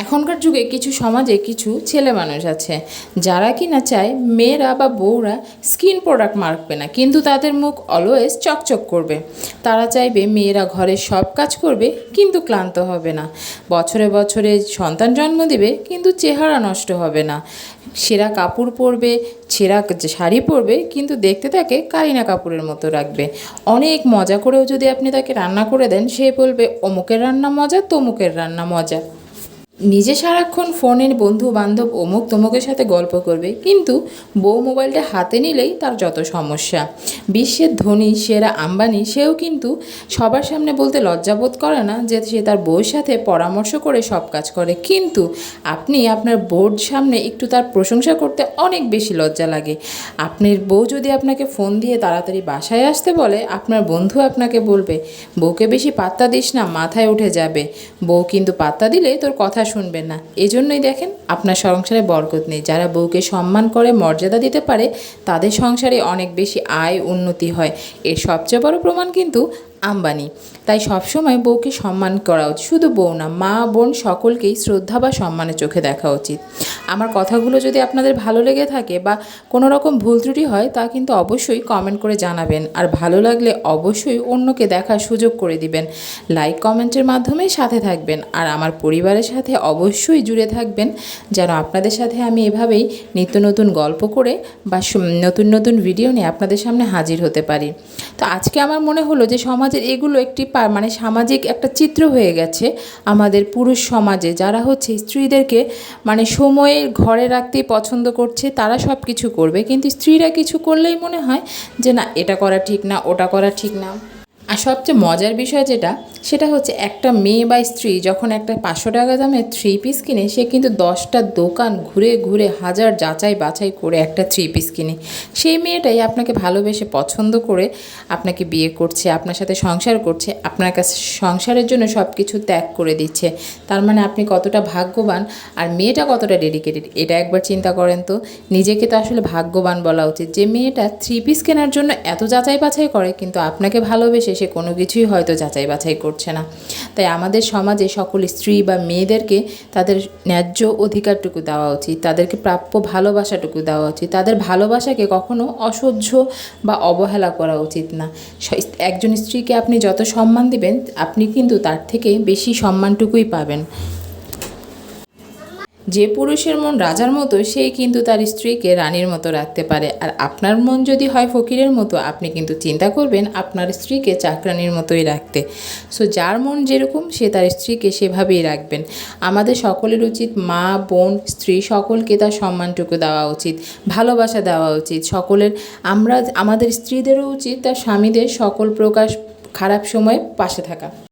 এখনকার যুগে কিছু সমাজে কিছু ছেলে মানুষ আছে যারা কিনা চায় মেয়েরা বা বউরা স্কিন প্রোডাক্ট মাখবে না, কিন্তু তাদের মুখ অলওয়েজ চকচক করবে। তারা চাইবে মেয়েরা ঘরের সব কাজ করবে কিন্তু ক্লান্ত হবে না, বছরে বছরে সন্তান জন্ম দেবে কিন্তু চেহারা নষ্ট হবে না, ছেঁড়া কাপড় পরবে, ছেঁড়া শাড়ি পরবে কিন্তু দেখতে তাকে কারিনা কাপুরের মতো রাখবে। অনেক মজা করেও যদি আপনি তাকে রান্না করে দেন, সে বলবে অমুকের রান্না মজা, তমুকের রান্না মজা। নিজে সারাক্ষণ ফোনের বন্ধু বান্ধব অমুক তমুকের সাথে গল্প করবে, কিন্তু বউ মোবাইলটা হাতে নিলেই তার যত সমস্যা। বিশ্বের ধনী সেরা আম্বানি, সেও কিন্তু সবার সামনে বলতে লজ্জাবোধ করে না যে সে তার বউয়ের সাথে পরামর্শ করে সব কাজ করে, কিন্তু আপনি আপনার বউর সামনে একটু তার প্রশংসা করতে অনেক বেশি লজ্জা লাগে। আপনার বউ যদি আপনাকে ফোন দিয়ে তাড়াতাড়ি বাসায় আসতে বলে, আপনার বন্ধু আপনাকে বলবে বউকে বেশি পাত্তা দিস না, মাথায় উঠে যাবে। বউ কিন্তু পাত্তা দিলে তোর কথা শুনবেন না। এজন্যই দেখেন আপনার সংসারে বরকত নেই। যারা বউকে সম্মান করে, মর্যাদা দিতে পারে, তাদের সংসারে অনেক বেশি আয় উন্নতি হয়। এর সবচেয়ে বড় প্রমাণ কিন্তু আম্বানি। তাই সবসময় বউকে সম্মান করা উচিত। শুধু বউ না, মা বোন সকলকেই শ্রদ্ধা বা সম্মানের চোখে দেখা উচিত। আমার কথাগুলো যদি আপনাদের ভালো লেগে থাকে বা কোনো রকম ভুল ত্রুটি হয়, তা কিন্তু অবশ্যই কমেন্ট করে জানাবেন। আর ভালো লাগলে অবশ্যই অন্যকে দেখার সুযোগ করে দিবেন। লাইক কমেন্টের মাধ্যমে সাথে থাকবেন আর আমার পরিবারের সাথে অবশ্যই জুড়ে থাকবেন, যেন আপনাদের সাথে আমি এভাবেই নিত্য নতুন গল্প করে বা নতুন নতুন ভিডিও নিয়ে আপনাদের সামনে হাজির হতে পারি। তো আজকে আমার মনে হলো যে সমাজের এগুলো একটি সামাজিক একটা চিত্র হয়ে গেছে আমাদের পুরুষ সমাজে, যারা হচ্ছে স্ত্রীদেরকে সময়ে ঘরে রাখতেই পছন্দ করছে। তারা সব কিছু করবে, কিন্তু স্ত্রীরা কিছু করলেই মনে হয় যে না, এটা করা ঠিক না, ওটা করা ঠিক না। আর সবচেয়ে মজার বিষয় সেটা হচ্ছে একটা মেয়ে বা স্ত্রী যখন একটা 500 টাকা দামের 3 পিস কিনে, সে কিন্তু 10টা দোকান ঘুরে ঘুরে হাজার যাচাই বাছাই করে একটা 3 পিস কিনে। সেই মেয়েটাই আপনাকে ভালোবেসে পছন্দ করে আপনাকে বিয়ে করছে, আপনার সাথে সংসার করছে, আপনার কাছে সংসারের জন্য সব কিছু ত্যাগ করে দিচ্ছে। তার মানে আপনি কতটা ভাগ্যবান আর মেয়েটা কতটা ডেডিকেটেড, এটা একবার চিন্তা করেন তো। নিজেকে তো আসলে ভাগ্যবান বলা উচিত যে মেয়েটা 3 পিস কেনার জন্য এত যাচাই বাছাই করে, কিন্তু আপনাকে ভালোবেসে সে কোনো কিছুই হয়তো যাচাই বাছাই করছে না। তাই আমাদের সমাজে সকল স্ত্রী বা মেয়েদেরকে তাদের ন্যায্য অধিকারটুকু দেওয়া উচিত, তাদেরকে প্রাপ্য ভালোবাসাটুকু দেওয়া উচিত। তাদের ভালোবাসাকে কখনো অসহ্য বা অবহেলা করা উচিত না। একজন স্ত্রীকে আপনি যত সম্মান দিবেন, আপনি কিন্তু তার থেকে বেশি সম্মানটুকুই পাবেন। যে পুরুষের মন রাজার মতো, সেই কিন্তু তার স্ত্রীকে রানীর মতো রাখতে পারে। আর আপনার মন যদি হয় ফকিরের মতো, আপনি কিন্তু চিন্তা করবেন আপনার স্ত্রীকে চাকরানির মতোই রাখতে। সো যার মন যেরকম, সে তার স্ত্রীকে সেভাবেই রাখবেন। আমাদের সকলের উচিত মা বোন স্ত্রী সকলকে তার সম্মানটুকু দেওয়া উচিত, ভালোবাসা দেওয়া উচিত সকলের। আমাদের স্ত্রীদেরও উচিত তার স্বামীদের সকল প্রকার খারাপ সময়ে পাশে থাকা।